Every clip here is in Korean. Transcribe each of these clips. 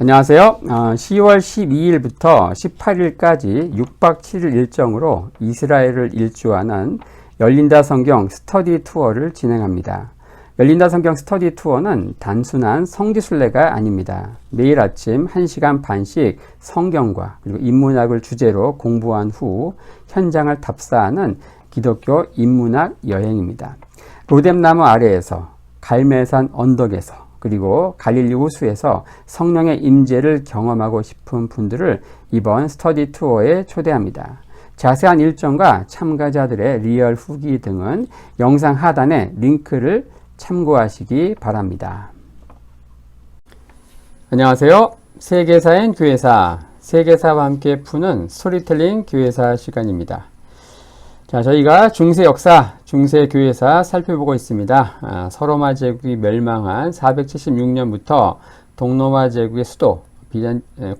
안녕하세요. 10월 12일부터 18일까지 6박 7일 일정으로 이스라엘을 일주하는 열린다 성경 스터디 투어를 진행합니다. 열린다 성경 스터디 투어는 단순한 성지순례가 아닙니다. 매일 아침 1시간 반씩 성경과 그리고 인문학을 주제로 공부한 후 현장을 답사하는 기독교 인문학 여행입니다. 로뎀나무 아래에서, 갈멜산 언덕에서, 그리고 갈릴리 호수에서 성령의 임재를 경험하고 싶은 분들을 이번 스터디 투어에 초대합니다. 자세한 일정과 참가자들의 리얼 후기 등은 영상 하단에 링크를 참고하시기 바랍니다. 안녕하세요. 세계사인 교회사, 세계사와 함께 푸는 스토리텔링 교회사 시간입니다. 자, 저희가 중세 역사, 중세 교회사 살펴보고 있습니다. 서로마 제국이 멸망한 476년부터 동로마 제국의 수도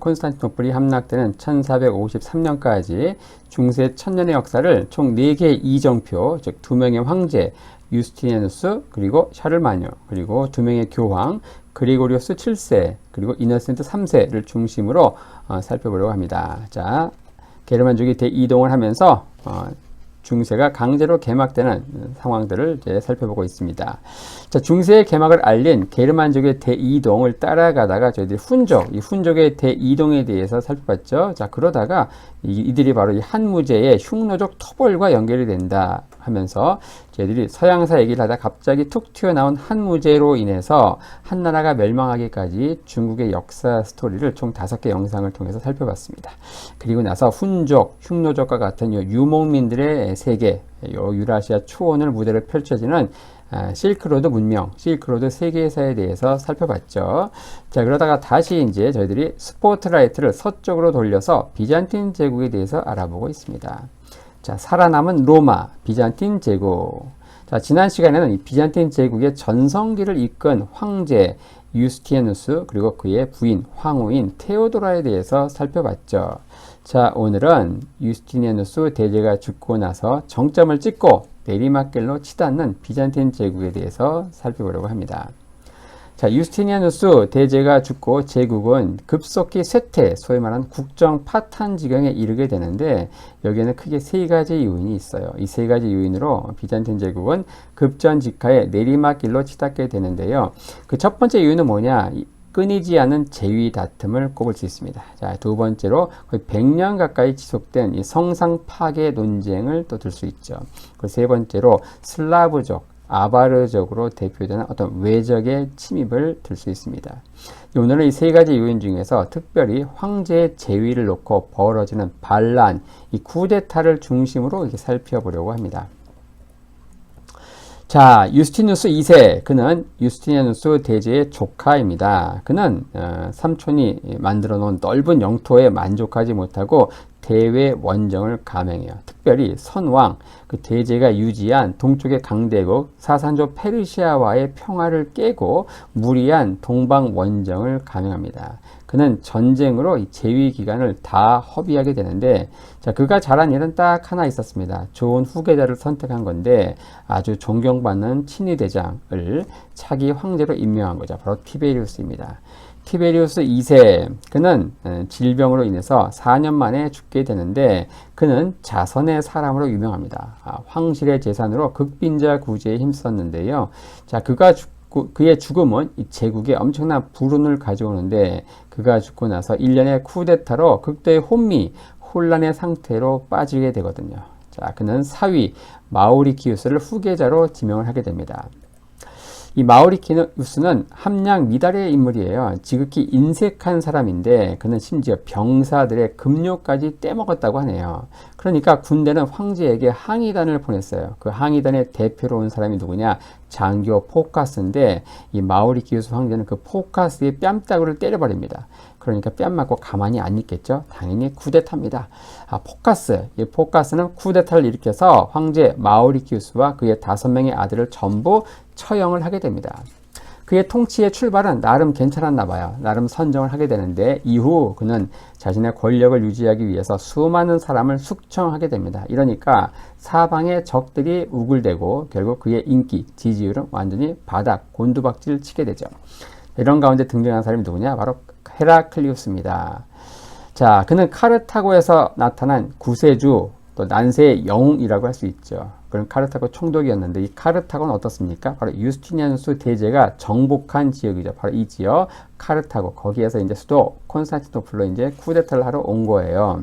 콘스탄티노플이 함락되는 1453년까지 중세 천년의 역사를 총 4개의 이정표, 즉 2명의 황제 유스티니아누스, 그리고 샤를마뇨, 그리고 2명의 교황 그리고리오스 7세, 그리고 이노센트 3세를 중심으로 살펴보려고 합니다. 자, 게르만족이 대이동을 하면서 중세가 강제로 개막되는 상황들을 이제 살펴보고 있습니다. 자, 중세의 개막을 알린 게르만족의 대이동을 따라가다가 저희들이 이 훈족의 대이동에 대해서 살펴봤죠. 자, 그러다가 이들이 바로 이 한무제의 흉노족 토벌과 연결이 된다 하면서 저희들이 서양사 얘기를 하다 갑자기 툭 튀어나온 한무제로 인해서 한나라가 멸망하기까지 중국의 역사 스토리를 총 5개 영상을 통해서 살펴봤습니다. 그리고 나서 훈족, 흉노족과 같은 유목민들의 세계, 유라시아 초원을 무대로 펼쳐지는 실크로드 문명, 실크로드 세계사에 대해서 살펴봤죠. 자, 그러다가 다시 이제 저희들이 스포트라이트를 서쪽으로 돌려서 비잔틴 제국에 대해서 알아보고 있습니다. 자, 살아남은 로마, 비잔틴 제국. 자, 지난 시간에는 이 비잔틴 제국의 전성기를 이끈 황제 유스티니아누스, 그리고 그의 부인, 황후인 테오도라에 대해서 살펴봤죠. 자, 오늘은 유스티니아누스 대제가 죽고 나서 정점을 찍고 내리막길로 치닫는 비잔틴 제국에 대해서 살펴보려고 합니다. 자, 유스티니아누스 대제가 죽고 제국은 급속히 쇠퇴, 소위 말하는 국정 파탄 지경에 이르게 되는데, 여기에는 크게 3가지 요인이 있어요. 이 3가지 요인으로 비잔틴 제국은 급전직하에 내리막길로 치닫게 되는데요. 그 첫 번째 요인은 뭐냐? 끊이지 않은 재위 다툼을 꼽을 수 있습니다. 자, 2번째로 거의 100년 가까이 지속된 이 성상 파괴 논쟁을 또 들 수 있죠. 그 3번째로 슬라브족, 아바르족으로 대표되는 어떤 외적의 침입을 들 수 있습니다. 오늘은 이 3가지 요인 중에서 특별히 황제의 재위를 놓고 벌어지는 반란, 이 쿠데타를 중심으로 이렇게 살펴보려고 합니다. 자, 유스티누스 2세, 그는 유스티니아누스 대제의 조카입니다. 그는 삼촌이 만들어 놓은 넓은 영토에 만족하지 못하고 대외 원정을 감행해요. 특별히 선왕, 그 대제가 유지한 동쪽의 강대국 사산조 페르시아와의 평화를 깨고 무리한 동방 원정을 감행합니다. 그는 전쟁으로 이 재위 기간을 다 허비하게 되는데, 자, 그가 잘한 일은 딱 하나 있었습니다. 좋은 후계자를 선택한 건데 아주 존경받는 친위 대장을 차기 황제로 임명한 거죠. 바로 티베리우스입니다. 티베리우스 2세, 그는 질병으로 인해서 4년 만에 죽게 되는데 그는 자선의 사람으로 유명합니다. 황실의 재산으로 극빈자 구제에 힘썼는데요. 자, 그의 죽음은 이 제국에 엄청난 불운을 가져오는데, 그가 죽고 나서 1년의 쿠데타로 극도의 혼란의 상태로 빠지게 되거든요. 자, 그는 사위 마우리키우스를 후계자로 지명을 하게 됩니다. 이 마우리키우스는 함량 미달의 인물이에요. 지극히 인색한 사람인데 그는 심지어 병사들의 급료까지 떼먹었다고 하네요. 그러니까 군대는 황제에게 항의단을 보냈어요. 그 항의단의 대표로 온 사람이 누구냐? 장교 포카스인데 이 마우리키우스 황제는 그 포카스의 뺨따구를 때려버립니다. 그러니까 뺨 맞고 가만히 안 있겠죠? 당연히 쿠데타입니다. 이 포카스는 쿠데타를 일으켜서 황제 마우리키우스와 그의 5명의 아들을 전부 처형을 하게 됩니다. 그의 통치의 출발은 나름 괜찮았나 봐요. 나름 선정을 하게 되는데 이후 그는 자신의 권력을 유지하기 위해서 수많은 사람을 숙청하게 됩니다. 이러니까 사방의 적들이 우글대고 결국 그의 인기, 지지율은 완전히 바닥, 곤두박질 치게 되죠. 이런 가운데 등장한 사람이 누구냐? 바로 헤라클리우스입니다. 자, 그는 카르타고에서 나타난 구세주, 또 난세의 영웅이라고 할 수 있죠. 그런 카르타고 총독이었는데 이 카르타고는 어떻습니까? 바로 유스티니아누스 대제가 정복한 지역이죠. 바로 이 지역 카르타고, 거기에서 이제 수도 콘스탄티노플로 이제 쿠데타를 하러 온 거예요.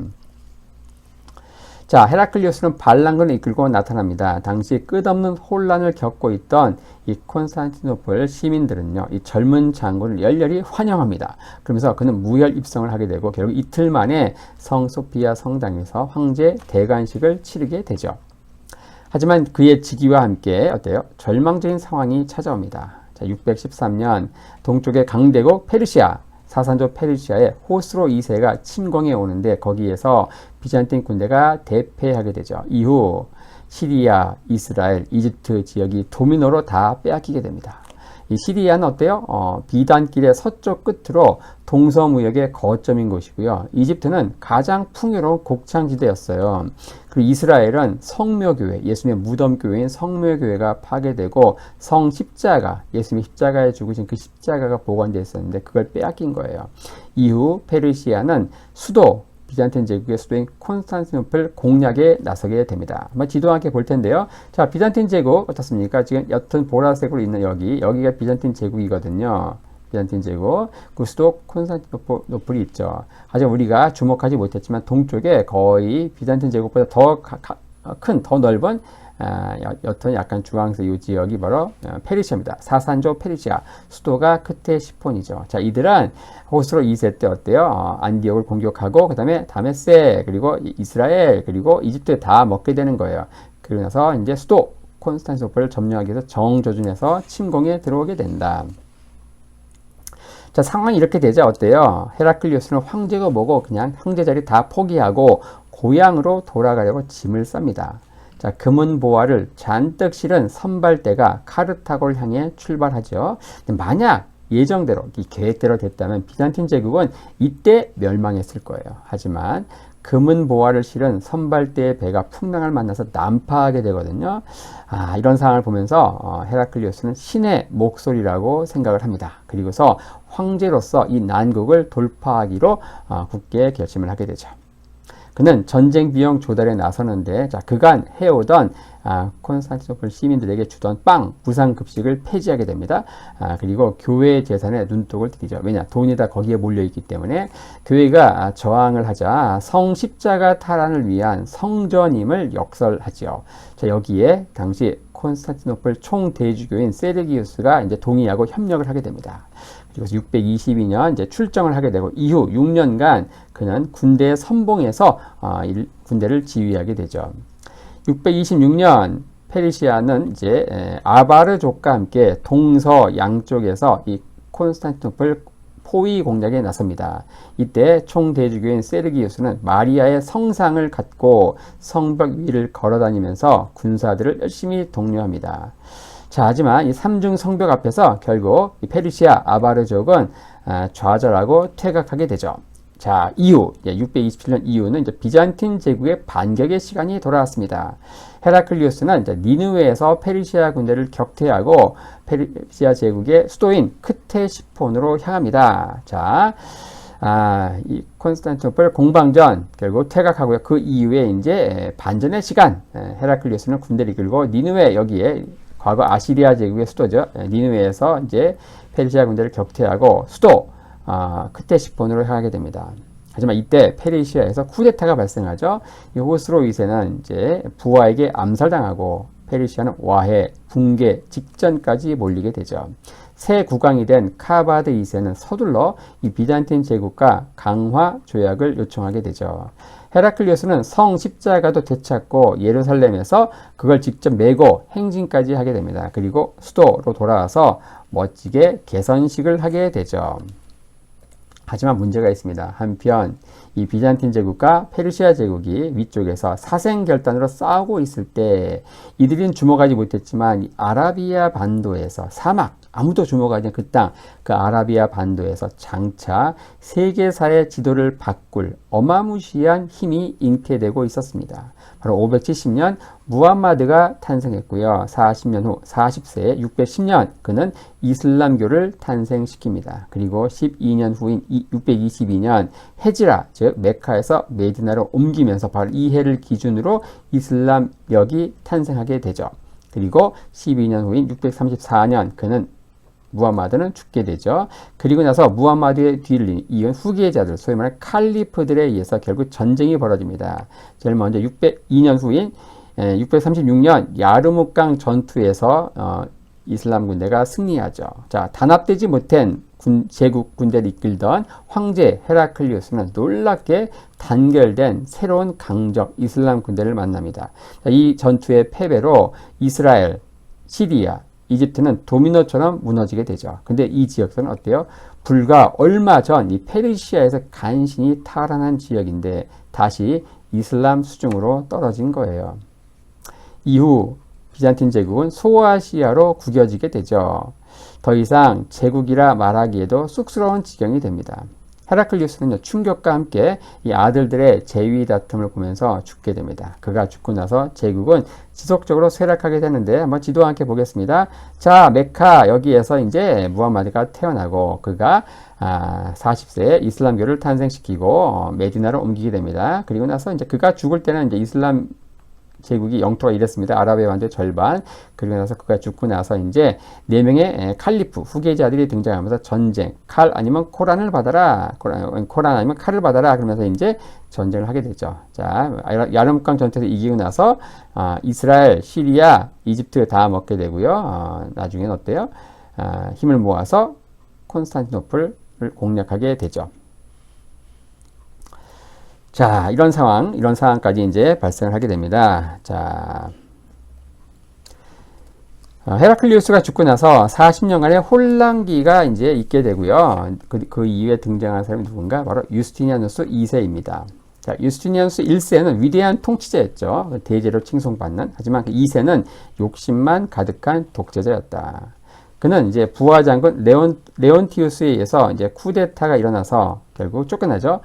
자, 헤라클리오스는 반란군을 이끌고 나타납니다. 당시 끝없는 혼란을 겪고 있던 이 콘스탄티노플 시민들은요, 이 젊은 장군을 열렬히 환영합니다. 그러면서 그는 무혈 입성을 하게 되고 결국 이틀 만에 성 소피아 성당에서 황제 대관식을 치르게 되죠. 하지만 그의 즉위와 함께 어때요? 절망적인 상황이 찾아옵니다. 자, 613년 동쪽의 강대국 페르시아, 사산조 페르시아의 호스로 2세가 침공해 오는데 거기에서 비잔틴 군대가 대패하게 되죠. 이후 시리아, 이스라엘, 이집트 지역이 도미노로 다 빼앗기게 됩니다. 이 시리아는 어때요? 비단길의 서쪽 끝으로 동서무역의 거점인 곳이고요. 이집트는 가장 풍요로운 곡창지대였어요. 그리고 이스라엘은 성묘교회, 예수님의 무덤교회인 성묘교회가 파괴되고 성십자가, 예수님의 십자가에 죽으신 그 십자가가 보관되어 있었는데 그걸 빼앗긴 거예요. 이후 페르시아는 수도, 비잔틴 제국의 수도인 콘스탄티노플 공략에 나서게 됩니다. 한번 지도와 함께 볼 텐데요. 자, 비잔틴 제국 어떻습니까? 지금 옅은 보라색으로 있는 여기가 비잔틴 제국이거든요. 비잔틴 제국, 그 수도 콘스탄티노플이 있죠. 하지만 우리가 주목하지 못했지만 동쪽에 거의 비잔틴 제국보다 더 큰, 더 넓은 옅은 약간 주황색 이 지역이 바로 페르시아입니다. 사산조 페르시아, 수도가 크테시폰이죠. 자, 이들은 호스로 2세 때 어때요? 안디옥을 공격하고 그 다음에 다메섹, 그리고 이스라엘, 그리고 이집트 다 먹게 되는 거예요. 그러고 나서 이제 수도 콘스탄티노플을 점령하기 위해서 정조준에서 침공에 들어오게 된다. 자, 상황이 이렇게 되자 어때요? 헤라클리오스는 황제가 뭐고 그냥 황제 자리 다 포기하고 고향으로 돌아가려고 짐을 쌉니다. 자, 금은 보화를 잔뜩 실은 선발대가 카르타고를 향해 출발하죠. 만약 예정대로, 이 계획대로 됐다면 비잔틴 제국은 이때 멸망했을 거예요. 하지만 금은 보화를 실은 선발대의 배가 풍랑을 만나서 난파하게 되거든요. 이런 상황을 보면서 헤라클리오스는 신의 목소리라고 생각을 합니다. 그리고서 황제로서 이 난국을 돌파하기로 굳게 결심을 하게 되죠. 그는 전쟁 비용 조달에 나서는데, 자, 그간 해오던 콘스탄티노플 시민들에게 주던 빵, 부상급식을 폐지하게 됩니다. 그리고 교회 재산에 눈독을 들이죠. 왜냐? 돈이 다 거기에 몰려있기 때문에 교회가 저항을 하자 성 십자가 탈환을 위한 성전임을 역설하지요. 자, 여기에 당시 콘스탄티노플 총대주교인 세르기우스가 이제 동의하고 협력을 하게 됩니다. 그리고 622년 이제 출정을 하게 되고 이후 6년간 그는 군대에 선봉해서 군대를 지휘하게 되죠. 626년 페르시아는 이제 아바르족과 함께 동서 양쪽에서 이 콘스탄티노플 포위 공략에 나섭니다. 이때 총대주교인 세르기우스는 마리아의 성상을 갖고 성벽 위를 걸어다니면서 군사들을 열심히 독려합니다. 자, 하지만 이 삼중 성벽 앞에서 결국 이 페르시아 아바르족은 좌절하고 퇴각하게 되죠. 자, 이후 627년 이후는 이제 비잔틴 제국의 반격의 시간이 돌아왔습니다. 헤라클리오스는 이제 니느웨에서 페르시아 군대를 격퇴하고 페르시아 제국의 수도인 크테시폰으로 향합니다. 자, 이 콘스탄티노플 공방전 결국 퇴각하고요. 그 이후에 이제 반전의 시간, 헤라클리오스는 군대를 이끌고 니느웨, 여기에 과거 아시리아 제국의 수도죠. 니느웨에서 이제 페르시아 군대를 격퇴하고 수도 크테시폰으로 향하게 됩니다. 하지만 이때 페르시아에서 쿠데타가 발생하죠. 이 호스로 2세는 이제 부하에게 암살당하고 페르시아는 와해, 붕괴 직전까지 몰리게 되죠. 새 국왕이 된 카바드 2세는 서둘러 이 비잔틴 제국과 강화 조약을 요청하게 되죠. 헤라클리오스는 성 십자가도 되찾고 예루살렘에서 그걸 직접 메고 행진까지 하게 됩니다. 그리고 수도로 돌아와서 멋지게 개선식을 하게 되죠. 하지만 문제가 있습니다. 한편 이 비잔틴 제국과 페르시아 제국이 위쪽에서 사생결단으로 싸우고 있을 때 이들은 주목하지 못했지만 이 아라비아 반도에서 사막, 아무도 주목하지 않은 그 땅, 그 아라비아 반도에서 장차 세계사의 지도를 바꿀 어마무시한 힘이 잉태되고 있었습니다. 바로 570년 무함마드가 탄생했고요. 40년 후 40세에 610년 그는 이슬람교를 탄생시킵니다. 그리고 12년 후인 622년 헤지라 즉 메카에서 메디나로 옮기면서 바로 이 해를 기준으로 이슬람력이 탄생하게 되죠. 그리고 12년 후인 634년 그는 무함마드는 죽게 되죠. 그리고 나서 무함마드의 뒤를 이은 후계자들, 소위 말하는 칼리프들에 의해서 결국 전쟁이 벌어집니다. 제일 먼저 602년 후인 636년 야르무강 전투에서 이슬람 군대가 승리하죠. 자, 단합되지 못한 제국 군대를 이끌던 황제 헤라클리우스는 놀랍게 단결된 새로운 강적 이슬람 군대를 만납니다. 자, 이 전투의 패배로 이스라엘, 시리아, 이집트는 도미노처럼 무너지게 되죠. 근데 이 지역들은 어때요? 불과 얼마 전 이 페르시아에서 간신히 탈환한 지역인데 다시 이슬람 수중으로 떨어진 거예요. 이후 비잔틴 제국은 소아시아로 구겨지게 되죠. 더 이상 제국이라 말하기에도 쑥스러운 지경이 됩니다. 헤라클리우스는 충격과 함께 이 아들들의 재위 다툼을 보면서 죽게 됩니다. 그가 죽고 나서 제국은 지속적으로 쇠락하게 되는데 한번 지도와 함께 보겠습니다. 자, 메카 여기에서 이제 무함마드가 태어나고 그가 40세에 이슬람교를 탄생시키고 메디나로 옮기게 됩니다. 그리고 나서 이제 그가 죽을 때는 이제 이슬람 제국이 영토가 이랬습니다. 아라비아 반도의 절반. 그리고 나서 그가 죽고 나서 이제 4명의 칼리프, 후계자들이 등장하면서 전쟁, 칼 아니면 코란을 받아라. 코란 아니면 칼을 받아라. 그러면서 이제 전쟁을 하게 되죠. 자, 야르무강 전투에서 이기고 나서 이스라엘, 시리아, 이집트 다 먹게 되고요. 나중에는 어때요? 힘을 모아서 콘스탄티노플을 공략하게 되죠. 자, 이런 상황까지 이제 발생을 하게 됩니다. 자, 헤라클리우스가 죽고 나서 40년간의 혼란기가 이제 있게 되고요. 그 이후에 등장한 사람이 누군가? 바로 유스티니아누스 2세입니다. 자, 유스티니아누스 1세는 위대한 통치자였죠. 대제로 칭송받는. 하지만 그 2세는 욕심만 가득한 독재자였다. 그는 이제 부하 장군 레온티우스에 의해서 이제 쿠데타가 일어나서 결국 쫓겨나죠.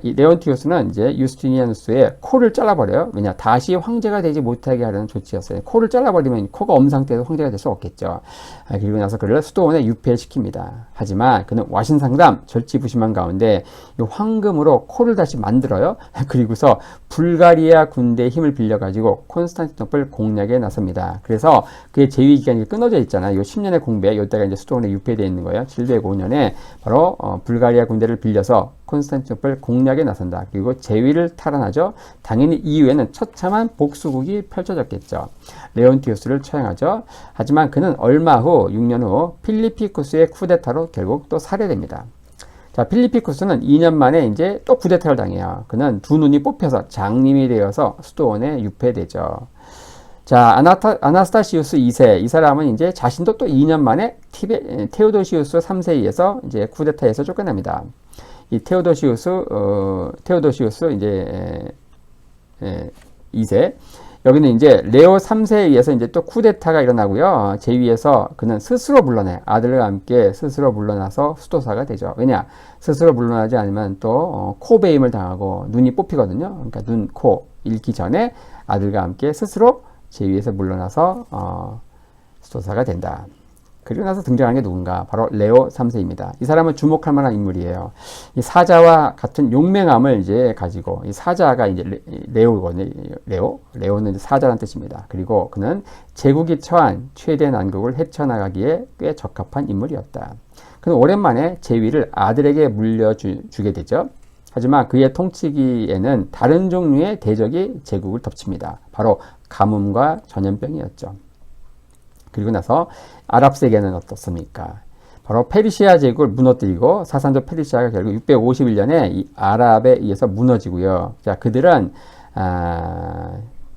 이 레온티우스는 이제 유스티니아누스의 코를 잘라버려요. 왜냐, 다시 황제가 되지 못하게 하려는 조치였어요. 코를 잘라버리면 코가 엄상태에서 황제가 될 수 없겠죠. 그리고 나서 그를 수도원에 유폐시킵니다. 하지만 그는 와신상담, 절치부심한 가운데 이 황금으로 코를 다시 만들어요. 그리고서 불가리아 군대의 힘을 빌려가지고 콘스탄티노플 공략에 나섭니다. 그래서 그의 재위 기간이 끊어져 있잖아요. 요 10년의 공백, 요때가 이제 수도원에 유폐되어 있는 거예요. 705년에 바로 불가리아 군대를 빌려서 콘스탄티노플 공략에 나선다. 그리고 제위를 탈환하죠. 당연히 이후에는 처참한 복수국이 펼쳐졌겠죠. 레온티우스를 처형하죠. 하지만 그는 얼마 후 6년 후 필리피쿠스의 쿠데타로 결국 또 살해됩니다. 자, 필리피쿠스는 2년 만에 이제 또 쿠데타를 당해요. 그는 두 눈이 뽑혀서 장님이 되어서 수도원에 유폐되죠. 자, 아나스타시우스 2세, 이 사람은 이제 자신도 또 2년 만에 테오도시우스 3세에 의해서 이제 쿠데타에서 쫓겨납니다. 이 테오도시우스 이제 2세. 여기는 이제 레오 3세에 의해서 이제 또 쿠데타가 일어나고요. 제위에서 그는 스스로 물러나요. 아들과 함께 스스로 물러나서 수도사가 되죠. 왜냐? 스스로 물러나지 않으면 또 코베임을 당하고 눈이 뽑히거든요. 그러니까 눈, 코 잃기 전에 아들과 함께 스스로 제위에서 물러나서 수도사가 된다. 그리고 나서 등장하는 게 누군가? 바로 레오 3세입니다. 이 사람은 주목할 만한 인물이에요. 이 사자와 같은 용맹함을 이제 가지고, 이 사자가 이제 레오거든요. 레오는 이제 사자라는 뜻입니다. 그리고 그는 제국이 처한 최대 난국을 헤쳐나가기에 꽤 적합한 인물이었다. 그는 오랜만에 제위를 아들에게 물려주게 되죠. 하지만 그의 통치기에는 다른 종류의 대적이 제국을 덮칩니다. 바로 가뭄과 전염병이었죠. 그리고 나서 아랍 세계는 어떻습니까? 바로 페르시아 제국을 무너뜨리고 사산조 페르시아가 결국 651년에 이 아랍에 의해서 무너지고요. 자, 그들은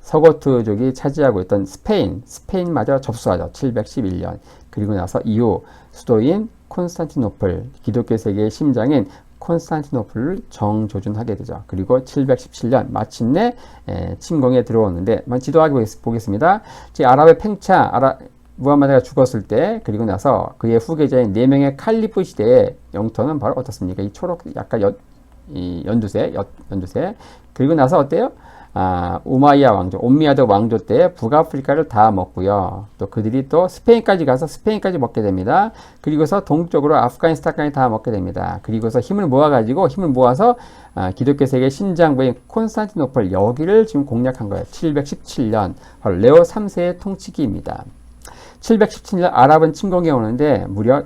서고트족이 차지하고 있던 스페인마저 접수하죠. 711년. 그리고 나서 이후 수도인 콘스탄티노플, 기독교 세계의 심장인 콘스탄티노플을 정조준하게 되죠. 그리고 717년 마침내 침공에 들어오는데 지도하게 보겠습니다. 아랍의 팽차, 무함마드가 죽었을 때, 그리고 나서 그의 후계자인 4명의 칼리프 시대의 영토는 바로 어떻습니까? 이 초록 약간 연두색. 그리고 나서 어때요? 우마이야 왕조, 옴미야드 왕조 때 북아프리카를 다 먹고요. 또 그들이 또 스페인까지 가서 스페인까지 먹게 됩니다. 그리고서 동쪽으로 아프가니스탄까지 다 먹게 됩니다. 그리고서 힘을 모아서 기독교 세계 신장부인 콘스탄티노플 여기를 지금 공략한 거예요. 717년 바로 레오 3세의 통치기입니다. 717년 아랍은 침공해 오는데 무려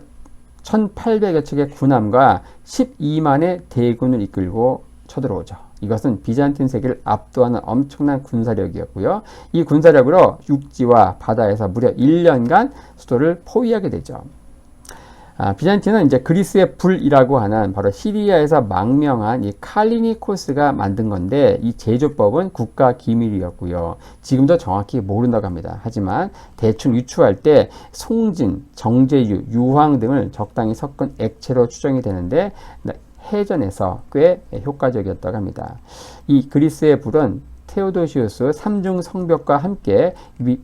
1800여 척의 군함과 12만의 대군을 이끌고 쳐들어오죠. 이것은 비잔틴 세계를 압도하는 엄청난 군사력이었고요. 이 군사력으로 육지와 바다에서 무려 1년간 수도를 포위하게 되죠. 비잔틴은 이제 그리스의 불이라고 하는 바로 시리아에서 망명한 이 칼리니코스가 만든 건데 이 제조법은 국가 기밀이었고요. 지금도 정확히 모른다고 합니다. 하지만 대충 유추할 때 송진, 정제유, 유황 등을 적당히 섞은 액체로 추정이 되는데 해전에서 꽤 효과적이었다고 합니다. 이 그리스의 불은 테오도시우스 3중 성벽과 함께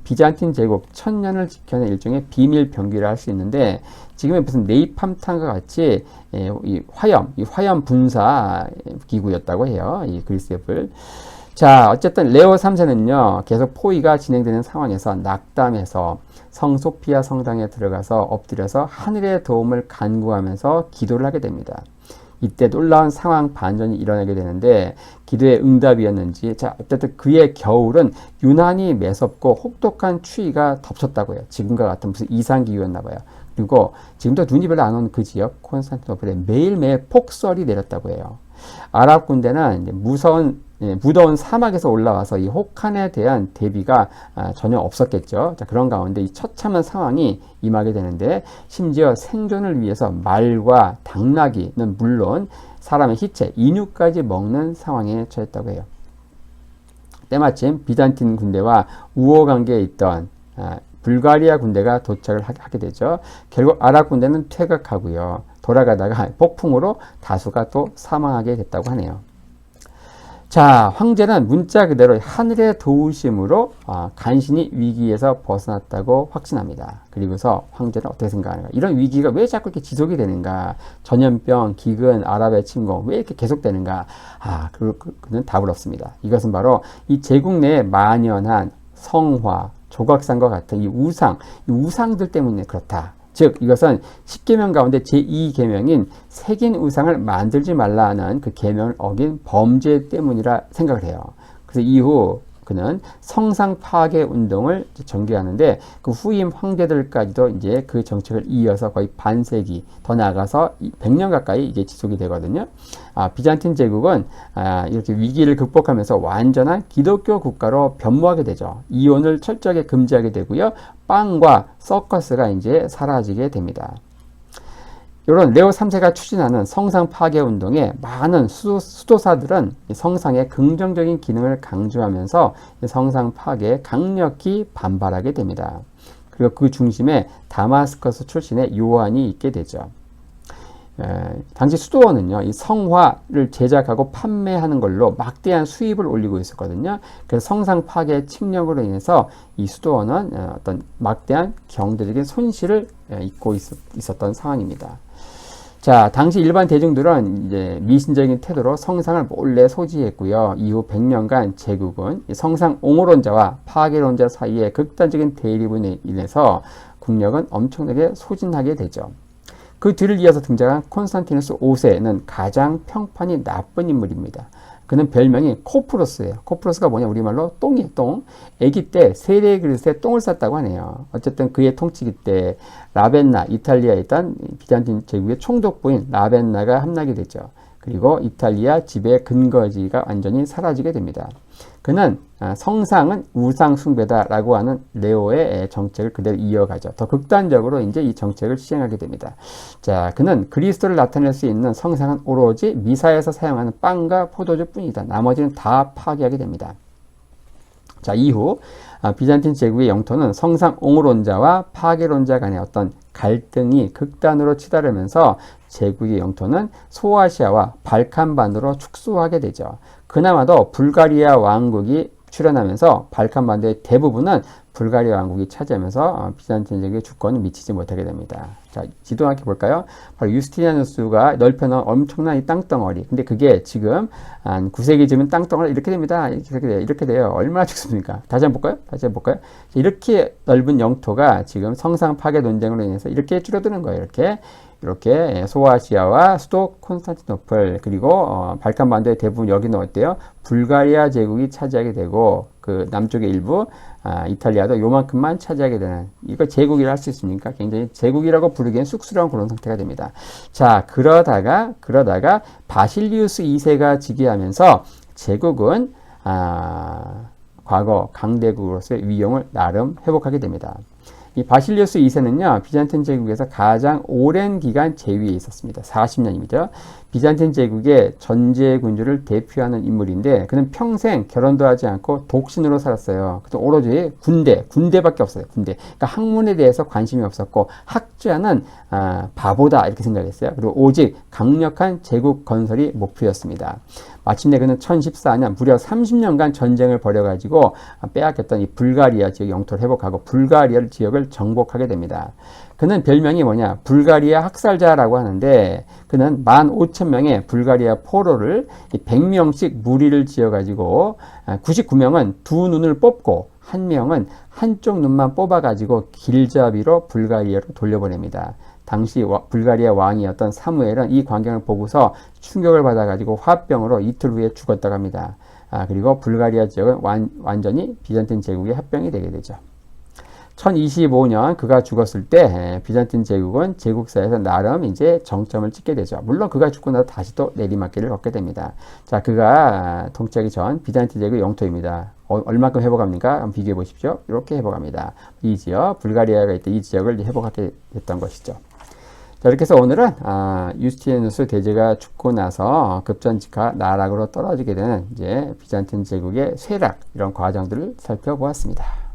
비잔틴 제국 1000년을 지켜낸 일종의 비밀 병기를 할 수 있는데 지금의 무슨 네이팜탄과 같이 이 화염 분사 기구였다고 해요. 이 그리스의 불. 자, 어쨌든 레오 3세는요, 계속 포위가 진행되는 상황에서 낙담해서 성 소피아 성당에 들어가서 엎드려서 하늘의 도움을 간구하면서 기도를 하게 됩니다. 이때 놀라운 상황 반전이 일어나게 되는데 기도의 응답이었는지 어쨌든 그의 겨울은 유난히 매섭고 혹독한 추위가 덮쳤다고 해요. 지금과 같은 무슨 이상기후였나 봐요. 그리고 지금도 눈이 별로 안 오는 그 지역 콘스탄티노플에 매일매일 폭설이 내렸다고 해요. 아랍 군대는 이제 무더운 사막에서 올라와서 이 혹한에 대한 대비가 전혀 없었겠죠. 그런 가운데 이 처참한 상황이 임하게 되는데 심지어 생존을 위해서 말과 당나귀는 물론 사람의 희체, 인육까지 먹는 상황에 처했다고 해요. 때마침 비잔틴 군대와 우호 관계에 있던 불가리아 군대가 도착을 하게 되죠. 결국 아랍 군대는 퇴각하고요. 돌아가다가 폭풍으로 다수가 또 사망하게 됐다고 하네요. 자, 황제는 문자 그대로 하늘의 도우심으로 간신히 위기에서 벗어났다고 확신합니다. 그리고서 황제는 어떻게 생각하는가? 이런 위기가 왜 자꾸 이렇게 지속이 되는가? 전염병, 기근, 아랍의 침공 왜 이렇게 계속되는가? 그는 답을 없습니다. 이것은 바로 이 제국 내에 만연한 성화, 조각상과 같은 이 우상들 때문에 그렇다. 즉 이것은 10계명 가운데 제2계명인 색인 우상을 만들지 말라는 그 계명을 어긴 범죄 때문이라 생각을 해요. 그래서 이후 그는 성상 파괴 운동을 전개하는데 그 후임 황제들까지도 이제 그 정책을 이어서 거의 반세기 더 나아가서 100년 가까이 이게 지속이 되거든요. 비잔틴 제국은 이렇게 위기를 극복하면서 완전한 기독교 국가로 변모하게 되죠. 이혼을 철저하게 금지하게 되고요. 빵과 서커스가 이제 사라지게 됩니다. 이런 레오 3세가 추진하는 성상 파괴 운동에 많은 수도사들은 성상의 긍정적인 기능을 강조하면서 성상 파괴에 강력히 반발하게 됩니다. 그리고 그 중심에 다마스커스 출신의 요한이 있게 되죠. 당시 수도원은요, 이 성화를 제작하고 판매하는 걸로 막대한 수입을 올리고 있었거든요. 그래서 성상 파괴 침략으로 인해서 이 수도원은 어떤 막대한 경제적인 손실을 입고 있었던 상황입니다. 자, 당시 일반 대중들은 이제 미신적인 태도로 성상을 몰래 소지했고요. 이후 100년간 제국은 성상 옹호론자와 파괴론자 사이의 극단적인 대립으로 인해서 국력은 엄청나게 소진하게 되죠. 그 뒤를 이어서 등장한 콘스탄티누스 5세는 가장 평판이 나쁜 인물입니다. 그는 별명이 코프로스예요. 코프로스가 뭐냐? 우리말로 똥이에요, 똥. 아기 때 세례 그릇에 똥을 쌌다고 하네요. 어쨌든 그의 통치기 때 라벤나, 이탈리아에 있던 비잔틴 제국의 총독부인 라벤나가 함락이 되죠. 그리고 이탈리아 지배 근거지가 완전히 사라지게 됩니다. 그는 성상은 우상 숭배다라고 하는 레오의 정책을 그대로 이어가죠. 더 극단적으로 이제 이 정책을 시행하게 됩니다. 자, 그는 그리스도를 나타낼 수 있는 성상은 오로지 미사에서 사용하는 빵과 포도주뿐이다. 나머지는 다 파괴하게 됩니다. 자, 이후 비잔틴 제국의 영토는 성상 옹호론자와 파괴론자 간의 어떤 갈등이 극단으로 치달으면서 제국의 영토는 소아시아와 발칸반도로 축소하게 되죠. 그나마도 불가리아 왕국이 출현하면서 발칸반도의 대부분은 불가리아 왕국이 차지하면서 비잔틴 제국의 주권을 미치지 못하게 됩니다. 자, 지도 함께 볼까요? 바로 유스티니아누스가 넓혀놓은 엄청난 이 땅덩어리. 근데 그게 지금 한 9세기쯤은 땅덩어리 이렇게 됩니다. 이렇게 돼요. 얼마나 죽습니까? 다시 한번 볼까요? 이렇게 넓은 영토가 지금 성상 파괴 논쟁으로 인해서 이렇게 줄어드는 거예요. 이렇게 소아시아와 수도 콘스탄티노플 그리고 발칸반도의 대부분 여기는 어때요? 불가리아 제국이 차지하게 되고 그 남쪽의 일부 이탈리아도 요만큼만 차지하게 되는 이거 제국이라 할 수 있습니까? 굉장히 제국이라고 부르기엔 쑥스러운 그런 상태가 됩니다. 자, 그러다가 바실리우스 2세가 즉위하면서 제국은 과거 강대국으로서의 위용을 나름 회복하게 됩니다. 이 바실리우스 2세는요, 비잔틴 제국에서 가장 오랜 기간 제위에 있었습니다. 40년입니다. 비잔틴 제국의 전제 군주를 대표하는 인물인데, 그는 평생 결혼도 하지 않고 독신으로 살았어요. 그래서 오로지 군대밖에 없어요. 군대. 그러니까 학문에 대해서 관심이 없었고, 학자는 바보다 이렇게 생각했어요. 그리고 오직 강력한 제국 건설이 목표였습니다. 마침내 그는 1014년 무려 30년간 전쟁을 벌여가지고 빼앗겼던 이 불가리아 지역 영토를 회복하고 불가리아 지역을 정복하게 됩니다. 그는 별명이 뭐냐? 불가리아 학살자라고 하는데 그는 15,000명의 불가리아 포로를 100명씩 무리를 지어가지고 99명은 두 눈을 뽑고 한 명은 한쪽 눈만 뽑아가지고 길잡이로 불가리아로 돌려보냅니다. 당시 불가리아 왕이었던 사무엘은 이 광경을 보고서 충격을 받아가지고 화병으로 이틀 후에 죽었다고 합니다. 그리고 불가리아 지역은 완전히 비잔틴 제국의 합병이 되게 되죠. 1025년 그가 죽었을 때 비잔틴 제국은 제국사에서 나름 이제 정점을 찍게 되죠. 물론 그가 죽고 나서 다시 또 내리막길을 걷게 됩니다. 자, 그가 통치하기 전 비잔틴 제국의 영토입니다. 얼마큼 회복합니까? 한번 비교해 보십시오. 이렇게 회복합니다. 이 지역, 불가리아가 있던 이 지역을 회복하게 됐던 것이죠. 자, 이렇게 해서 오늘은 유스티니아누스 대제가 죽고 나서 급전직하 나락으로 떨어지게 되는 이제 비잔틴 제국의 쇠락 이런 과정들을 살펴보았습니다.